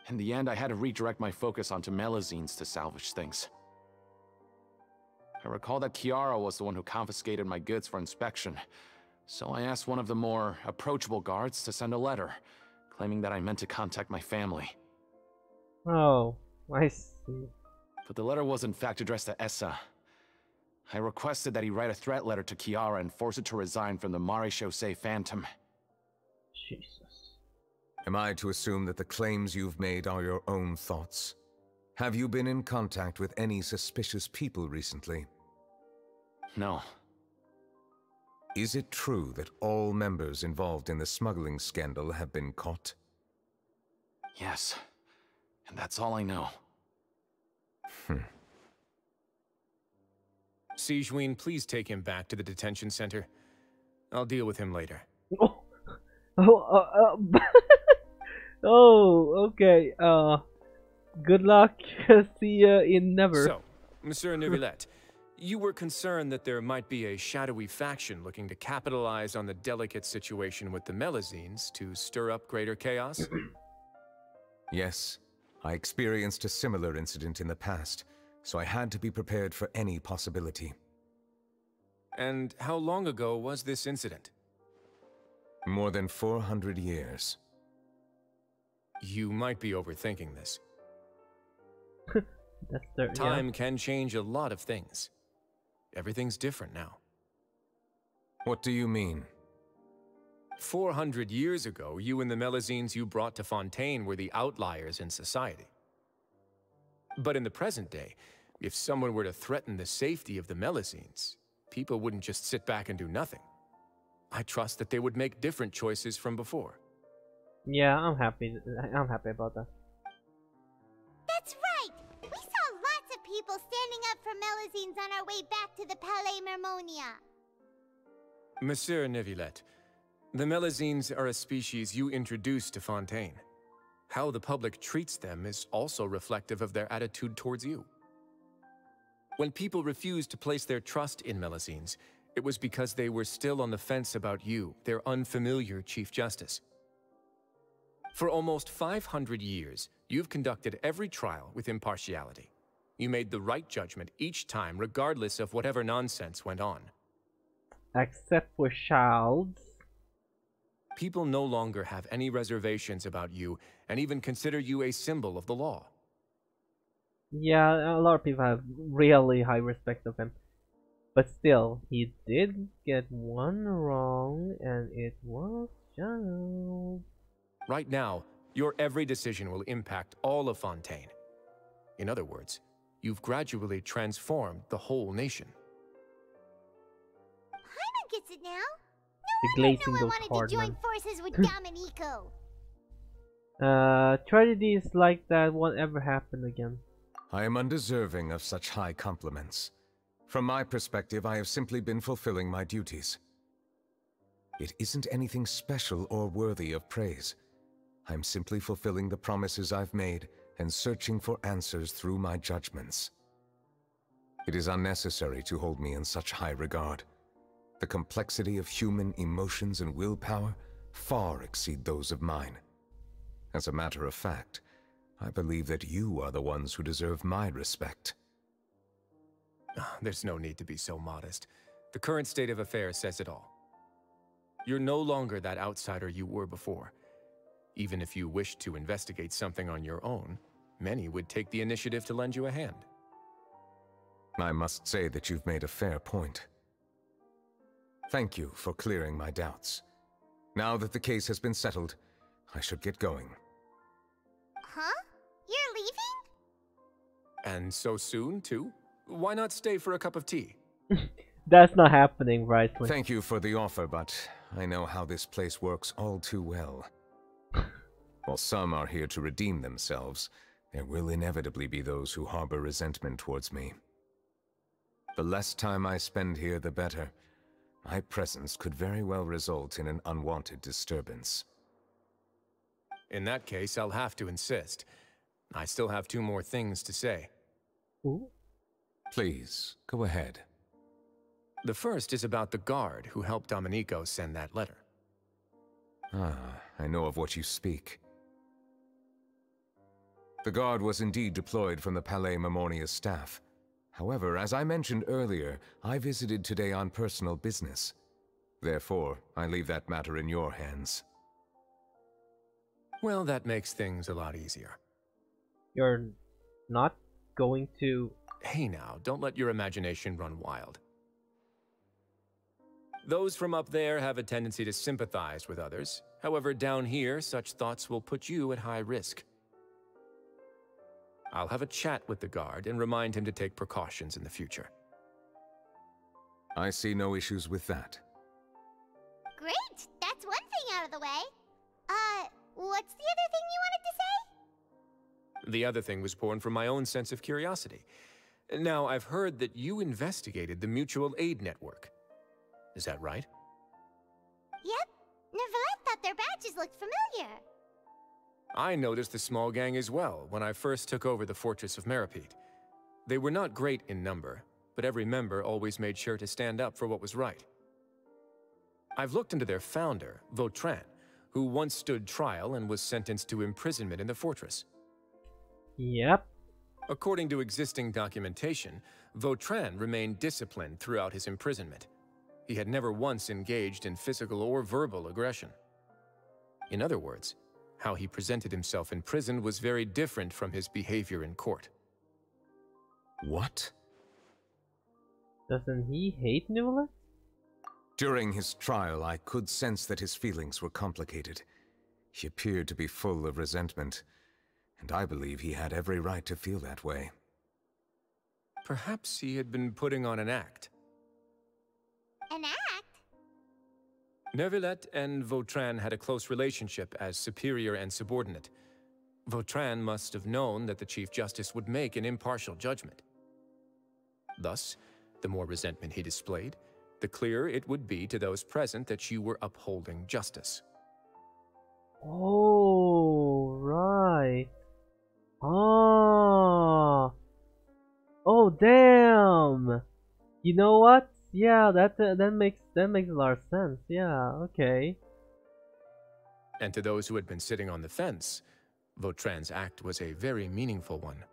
In the end, I had to redirect my focus onto melazines to salvage things. I recall that Kiara was the one who confiscated my goods for inspection, so I asked one of the more approachable guards to send a letter, claiming that I meant to contact my family. Oh, I see. But the letter was in fact addressed to Essa. I requested that he write a threat letter to Kiara and force her to resign from the Marechaussee Phantom. Jesus. Am I to assume that the claims you've made are your own thoughts? Have you been in contact with any suspicious people recently? No. Is it true that all members involved in the smuggling scandal have been caught? Yes. And that's all I know. Sijween, please take him back to the detention center. I'll deal with him later. Oh, oh, okay. Good luck. See ya in never. So, Monsieur Neuvillette, you were concerned that there might be a shadowy faction looking to capitalize on the delicate situation with the melazines to stir up greater chaos? Yes. I experienced a similar incident in the past, so I had to be prepared for any possibility. And how long ago was this incident? More than 400 years. You might be overthinking this. That's the Time can change a lot of things. Everything's different now. What do you mean? 400 years ago, you and the melazines you brought to Fontaine were the outliers in society. But in the present day, if someone were to threaten the safety of the melazines, people wouldn't just sit back and do nothing. I trust that they would make different choices from before. Yeah, I'm happy. I'm happy about that. That's right! We saw lots of people standing up for melazines on our way back to the Palais Mermonia. Monsieur Neuvillette, the melazines are a species you introduced to Fontaine. How the public treats them is also reflective of their attitude towards you. When people refused to place their trust in melazines, it was because they were still on the fence about you, their unfamiliar Chief Justice. For almost 500 years, you've conducted every trial with impartiality. You made the right judgment each time, regardless of whatever nonsense went on. Except for Childs. People no longer have any reservations about you, and even consider you a symbol of the law. Yeah, a lot of people have really high respect of him. But still, he did get one wrong, and it was Childs. Right now, your every decision will impact all of Fontaine. In other words, you've gradually transformed the whole nation. Paimon gets it now. The No wonder glazing no goes one wanted hard, to join man. forces with Dominico. Tragedies like that won't ever happen again. I am undeserving of such high compliments. From my perspective, I have simply been fulfilling my duties. It isn't anything special or worthy of praise. I'm simply fulfilling the promises I've made and searching for answers through my judgments. It is unnecessary to hold me in such high regard. The complexity of human emotions and willpower far exceed those of mine. As a matter of fact, I believe that you are the ones who deserve my respect. There's no need to be so modest. The current state of affairs says it all. You're no longer that outsider you were before. Even if you wished to investigate something on your own, many would take the initiative to lend you a hand. I must say that you've made a fair point. Thank you for clearing my doubts. Now that the case has been settled, I should get going. Huh? You're leaving? And so soon, too? Why not stay for a cup of tea? That's not happening, right? Thank you for the offer, but I know how this place works all too well. While some are here to redeem themselves, there will inevitably be those who harbor resentment towards me. The less time I spend here, the better. My presence could very well result in an unwanted disturbance. In that case, I'll have to insist. I still have 2 more things to say. Ooh. Please, go ahead. The first is about the guard who helped Dominico send that letter. Ah, I know of what you speak. The guard was indeed deployed from the Palais Memoria's staff. However, as I mentioned earlier, I visited today on personal business. Therefore, I leave that matter in your hands. Well, that makes things a lot easier. You're not going to... Hey now, don't let your imagination run wild. Those from up there have a tendency to sympathize with others. However, down here, such thoughts will put you at high risk. I'll have a chat with the guard and remind him to take precautions in the future. I see no issues with that. Great! That's one thing out of the way. What's the other thing you wanted to say? The other thing was born from my own sense of curiosity. Now, I've heard that you investigated the mutual aid network. Is that right? Yep. Neuvillette thought their badges looked familiar. I noticed the small gang as well when I first took over the Fortress of Meripede. They were not great in number, but every member always made sure to stand up for what was right. I've looked into their founder, Vautrin, who once stood trial and was sentenced to imprisonment in the fortress. Yep. According to existing documentation, Vautrin remained disciplined throughout his imprisonment. He had never once engaged in physical or verbal aggression. In other words, how he presented himself in prison was very different from his behavior in court. What? Doesn't he hate Neuvillette? During his trial, I could sense that his feelings were complicated. He appeared to be full of resentment, and I believe he had every right to feel that way. Perhaps he had been putting on an act. An act? Neuvillette and Vautrin had a close relationship as superior and subordinate. Vautrin must have known that the Chief Justice would make an impartial judgment. Thus, the more resentment he displayed, the clearer it would be to those present that you were upholding justice. Oh, right. Oh. Oh, damn. You know what? Yeah, that makes a lot of sense. Yeah, okay. And to those who had been sitting on the fence, Vautrin's act was a very meaningful one.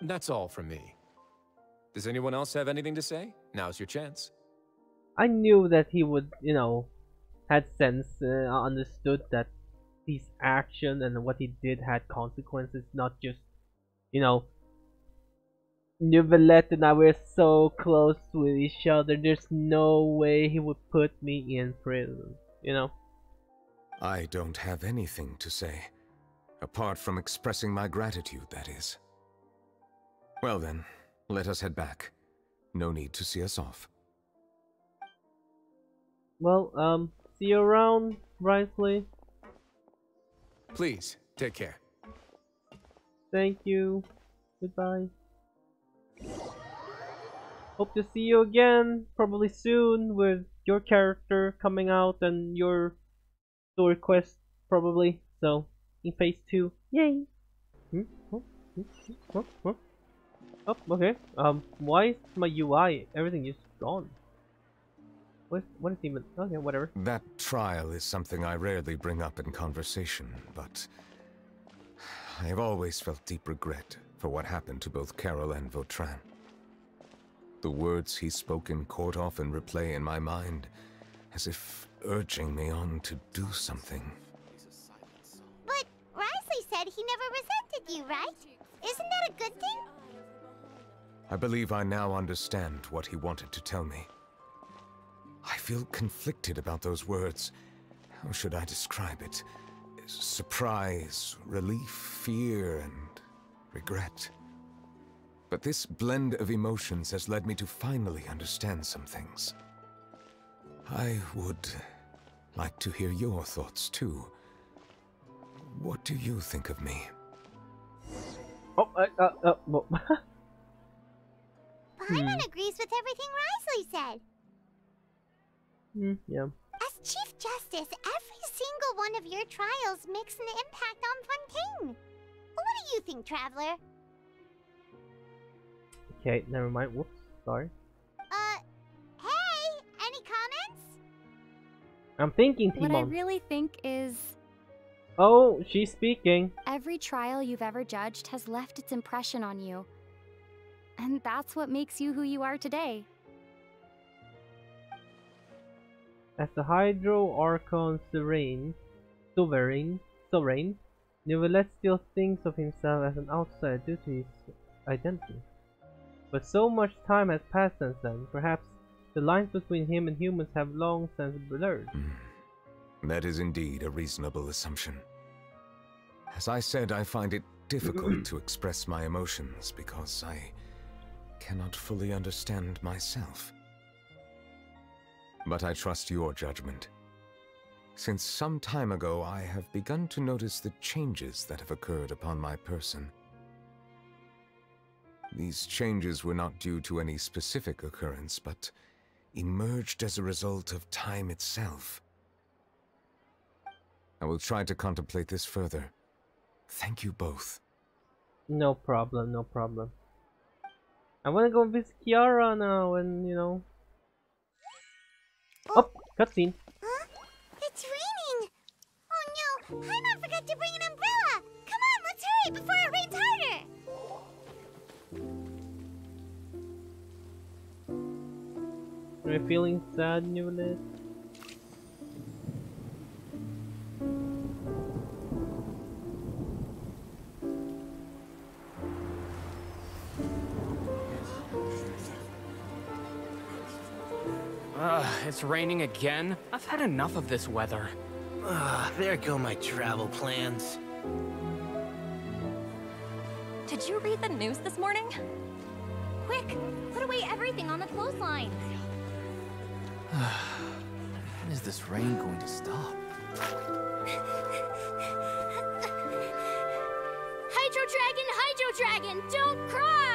That's all from me. Does anyone else have anything to say? Now's your chance. I knew that he would, you know, had sense, understood that his action and what he did had consequences, not just, you know, Neuvillette and I were so close with each other, there's no way he would put me in prison, you know? I don't have anything to say, apart from expressing my gratitude, that is. Well then, let us head back. No need to see us off. Well, see you around, Risley. Please, take care. Thank you. Goodbye. Hope to see you again, probably soon, with your character coming out and your story quest, probably. So, in phase 2. Yay! Oh, okay. Why is my UI, everything is gone? What is even... Okay, whatever. That trial is something I rarely bring up in conversation, but I have always felt deep regret for what happened to both Carol and Vautrin. The words he spoke in court often replay in my mind, as if urging me on to do something. But Risley said he never resented you, right? Isn't that a good thing? I believe I now understand what he wanted to tell me. I feel conflicted about those words. How should I describe it? Surprise, relief, fear, and regret. But this blend of emotions has led me to finally understand some things. I would like to hear your thoughts too. What do you think of me? Oh, well. Paimon agrees with everything Risley said. Yeah. As Chief Justice, every single one of your trials makes an impact on Fontaine. What do you think, Traveler? Okay, never mind. Whoops, sorry. Hey, any comments? I'm thinking, What I Timon. really think is... Oh, she's speaking. Every trial you've ever judged has left its impression on you. And that's what makes you who you are today. As the Hydro Archon Sovereign, Neuvillette still thinks of himself as an outsider due to his identity. But so much time has passed since then, perhaps the lines between him and humans have long since blurred. That is indeed a reasonable assumption. As I said, I find it difficult to express my emotions because I cannot fully understand myself. But I trust your judgment. Since some time ago, I have begun to notice the changes that have occurred upon my person. These changes were not due to any specific occurrence, but emerged as a result of time itself. I will try to contemplate this further. Thank you both. No problem, no problem. I wanna go visit Kiara now and, you know... Oh, cutscene. Huh? It's raining! Oh no, Paimon forgot to bring an umbrella! Come on, let's hurry before it rains harder! Are you feeling sad, Neuvillette? It's raining again? I've had enough of this weather. There go my travel plans. Did you read the news this morning? Quick, put away everything on the clothesline. When is this rain going to stop? Hydro Dragon, don't cry!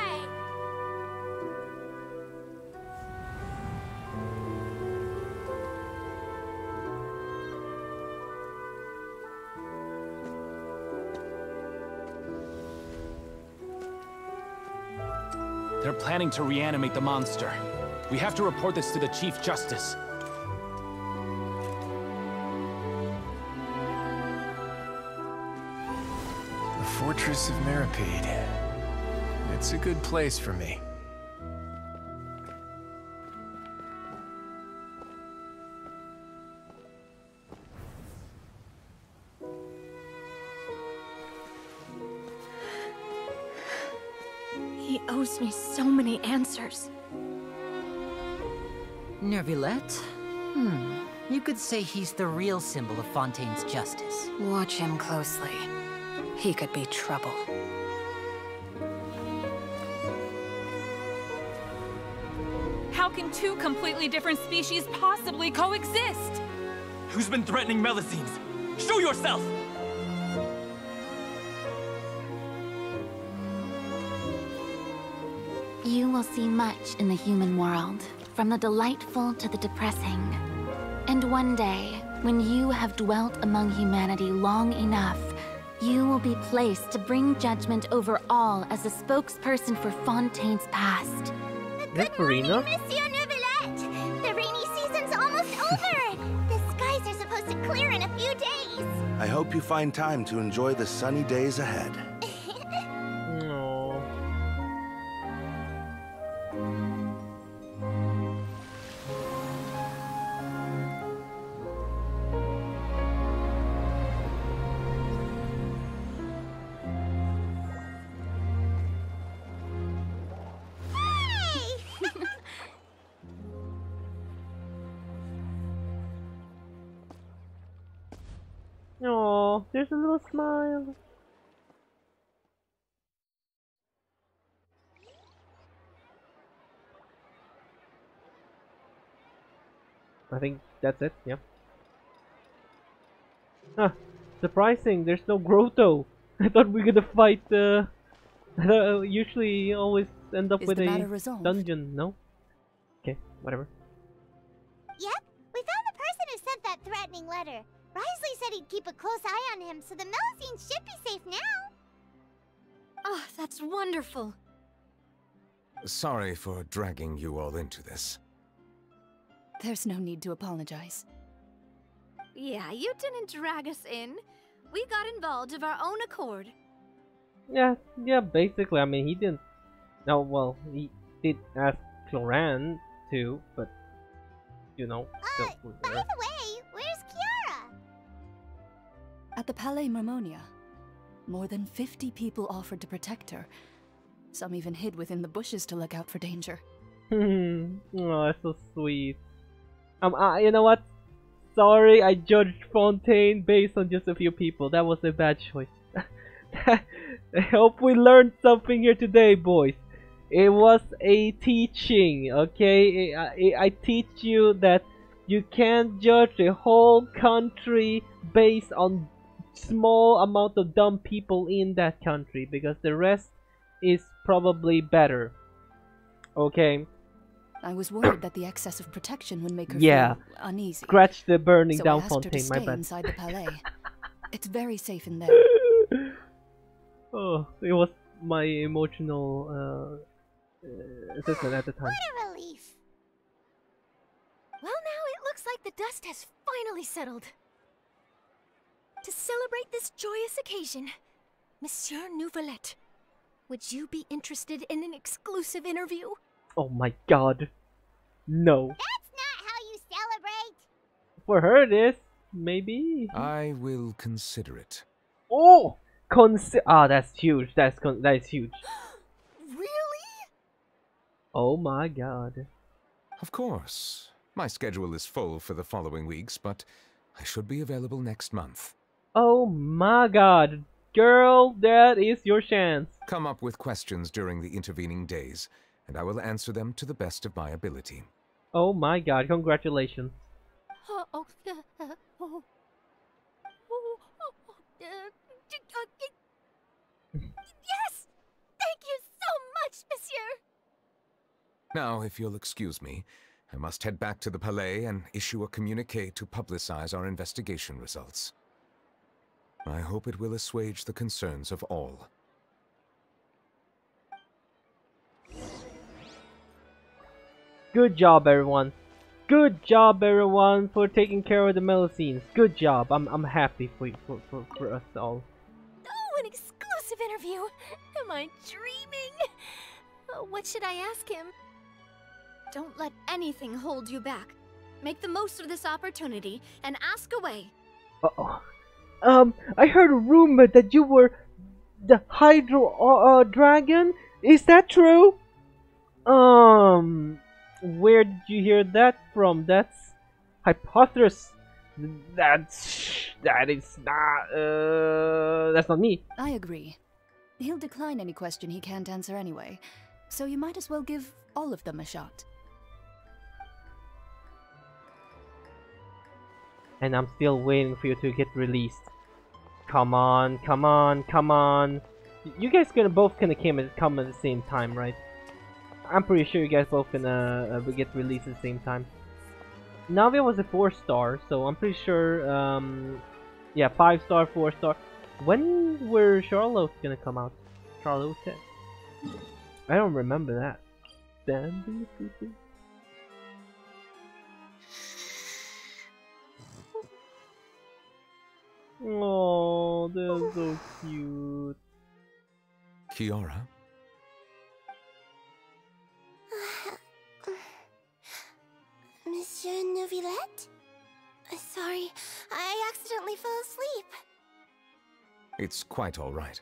They're planning to reanimate the monster. We have to report this to the Chief Justice. The Fortress of Meripede. It's a good place for me. He owes me so many answers. Neuvillette? You could say he's the real symbol of Fontaine's justice. Watch him closely. He could be trouble. How can two completely different species possibly coexist? Who's been threatening Melazines? Show yourself! You will see much in the human world, from the delightful to the depressing. And one day, when you have dwelt among humanity long enough, you will be placed to bring judgment over all as a spokesperson for Fontaine's past. Yes, Farina. Monsieur Neuvillette! The rainy season's almost over! The skies are supposed to clear in a few days! I hope you find time to enjoy the sunny days ahead. No. Oh, there's a little smile. I think that's it, yeah. Ah, surprising, there's no Grotto. I thought we were gonna fight usually always end up with a dungeon, no? Okay, whatever. Yep, we found the person who sent that threatening letter. Risley said he'd keep a close eye on him, so the Melazines should be safe now. Oh, that's wonderful. Sorry for dragging you all into this. There's no need to apologize. Yeah, you didn't drag us in. We got involved of our own accord. Yeah, basically. I mean, he didn't. No, well, he did ask Cloran to, but you know. By the way, where's Kiara? At the Palais Mermonia, more than 50 people offered to protect her. Some even hid within the bushes to look out for danger. Oh, that's so sweet. You know what? Sorry, I judged Fontaine based on just a few people. That was a bad choice. I hope we learned something here today, boys. It was a teaching, okay? I teach you that you can't judge a whole country based on small amount of dumb people in that country, because the rest is probably better. Okay? I was worried that the excess of protection would make her feel uneasy. Scratch the burning so down I asked Fontaine, her to stay my bad. inside the palais. It's very safe in there. Oh, it was my emotional assistant at the time. What a relief. Well, now it looks like the dust has finally settled. To celebrate this joyous occasion, Monsieur Nouvelette, would you be interested in an exclusive interview? Oh my god. No. That's not how you celebrate. For her it is. Maybe. I will consider it. Oh! That's huge. That's huge. Really? Oh my god. Of course. My schedule is full for the following weeks, but I should be available next month. Oh my god. Girl, that is your chance. Come up with questions during the intervening days, and I will answer them to the best of my ability. Oh my god, congratulations. Yes! Thank you so much, Monsieur! Now, if you'll excuse me, I must head back to the Palais and issue a communiqué to publicize our investigation results. I hope it will assuage the concerns of all. Good job, everyone. Good job, everyone, for taking care of the Melusines. Good job. I'm happy for us all. Oh, an exclusive interview! Am I dreaming? What should I ask him? Don't let anything hold you back. Make the most of this opportunity and ask away. Uh-oh. I heard a rumor that you were the Hydro Dragon. Is that true? Where did you hear that from? That's hypothesis. That is not. That's not me. I agree. He'll decline any question he can't answer anyway, so you might as well give all of them a shot. And I'm still waiting for you to get released. Come on, come on, come on. You guys both gonna come at the same time, right? I'm pretty sure you guys both gonna get released at the same time. Navia was a 4-star, so I'm pretty sure, yeah, 5-star, 4-star. When were Charlotte gonna come out? Charlotte? I don't remember that. Damn. Oh, they're so cute. Kiara? Monsieur Nouvelette? Sorry, I accidentally fell asleep. It's quite all right.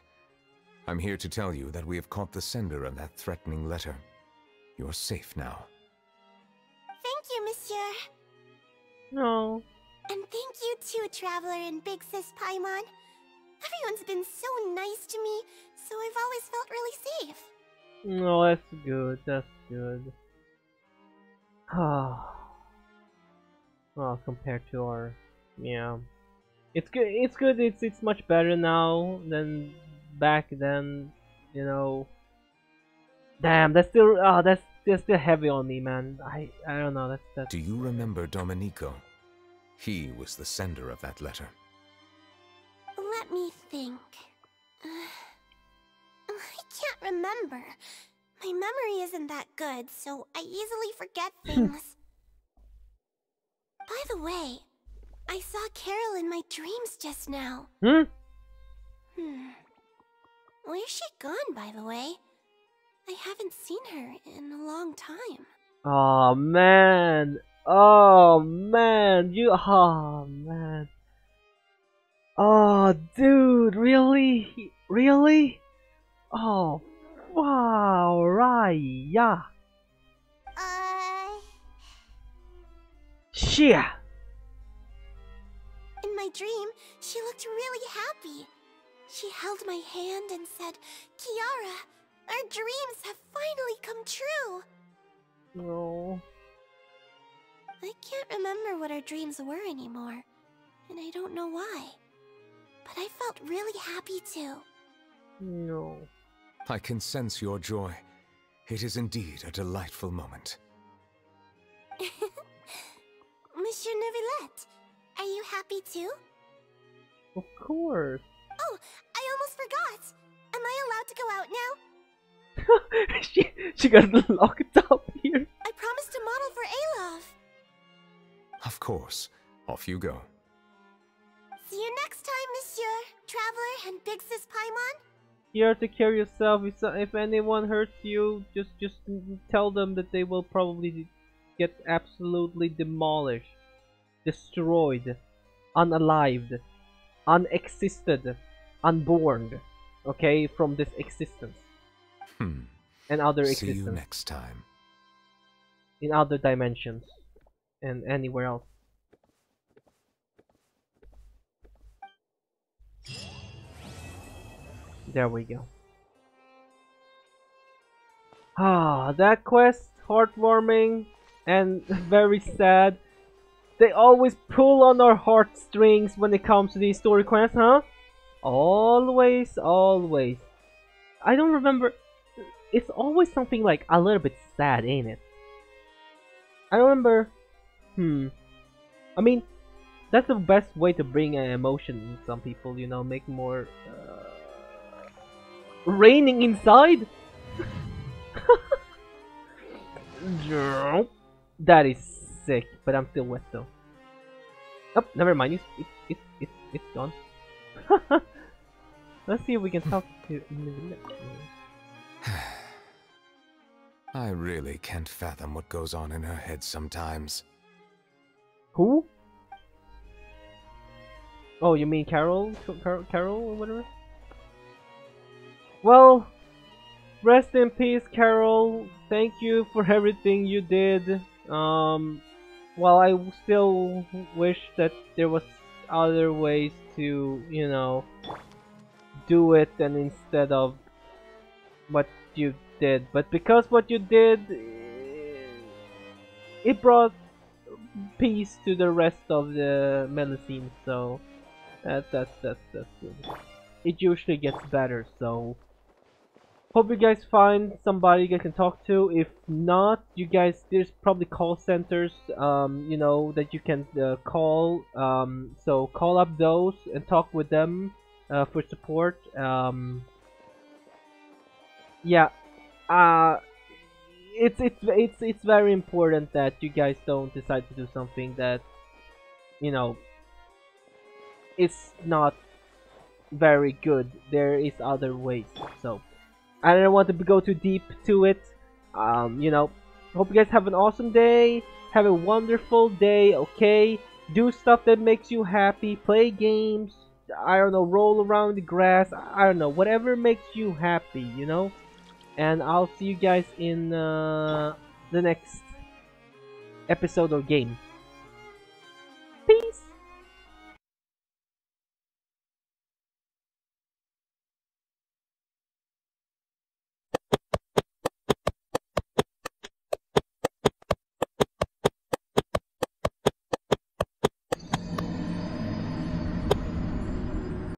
I'm here to tell you that we have caught the sender of that threatening letter. You're safe now. Thank you, Monsieur. No. And thank you too, Traveler and Big Sis Paimon. Everyone's been so nice to me, so I've always felt really safe. No, that's good. That's good. Well, compared to our, yeah, it's good. It's good. It's much better now than back then. You know. Damn, that's still heavy on me, man. I don't know. That's. Do you remember Domenico? He was the sender of that letter. Let me think. I can't remember. My memory isn't that good, so I easily forget things. By the way, I saw Carol in my dreams just now. Hmm? Where's she gone, by the way? I haven't seen her in a long time. Oh man. Oh man. Oh man. Oh dude, really? Really? Oh wow, Raya. Shit. In my dream, she looked really happy. She held my hand and said, "Kiara, our dreams have finally come true." No. I can't remember what our dreams were anymore, and I don't know why. But I felt really happy too. No. I can sense your joy. It is indeed a delightful moment. Monsieur Neuvillette, are you happy too? Of course. Oh, I almost forgot. Am I allowed to go out now? she got locked up here. I promised to model for Alov. Of course. Off you go. See you next time, Monsieur, Traveler, and Big Sis Paimon. You have to care yourself. If anyone hurts you, just tell them that they will probably get absolutely demolished, destroyed, unalived, unexisted, unborn. Okay, from this existence. And other existence. See you next time. In other dimensions. And anywhere else. There we go. Ah, that quest, heartwarming and very sad. They always pull on our heartstrings when it comes to these story quests, huh? Always, always. I don't remember. It's always something like a little bit sad, ain't it? I remember. I mean, that's the best way to bring an emotion in some people, you know, make more raining inside. That is sick, but I'm still wet though. Oh, never mind. It's gone. Let's see if we can talk to. I really can't fathom what goes on in her head sometimes. Who? Oh, you mean Carol? Carol or whatever? Well, rest in peace, Carol. Thank you for everything you did. Well, I still wish that there was other ways to, you know, do it and instead of what you did. But because what you did, it brought peace to the rest of the Melusines, so that's good. It usually gets better, so hope you guys find somebody you guys can talk to. If not, you guys, there's probably call centers, you know, that you can call. So call up those and talk with them for support. Yeah, it's very important that you guys don't decide to do something that, you know, it's not very good. There is other ways. So I don't want to go too deep to it. You know, hope you guys have an awesome day. Have a wonderful day. Okay, do stuff that makes you happy. Play games. I don't know, roll around the grass. I don't know, whatever makes you happy. You know. And I'll see you guys in the next episode or game.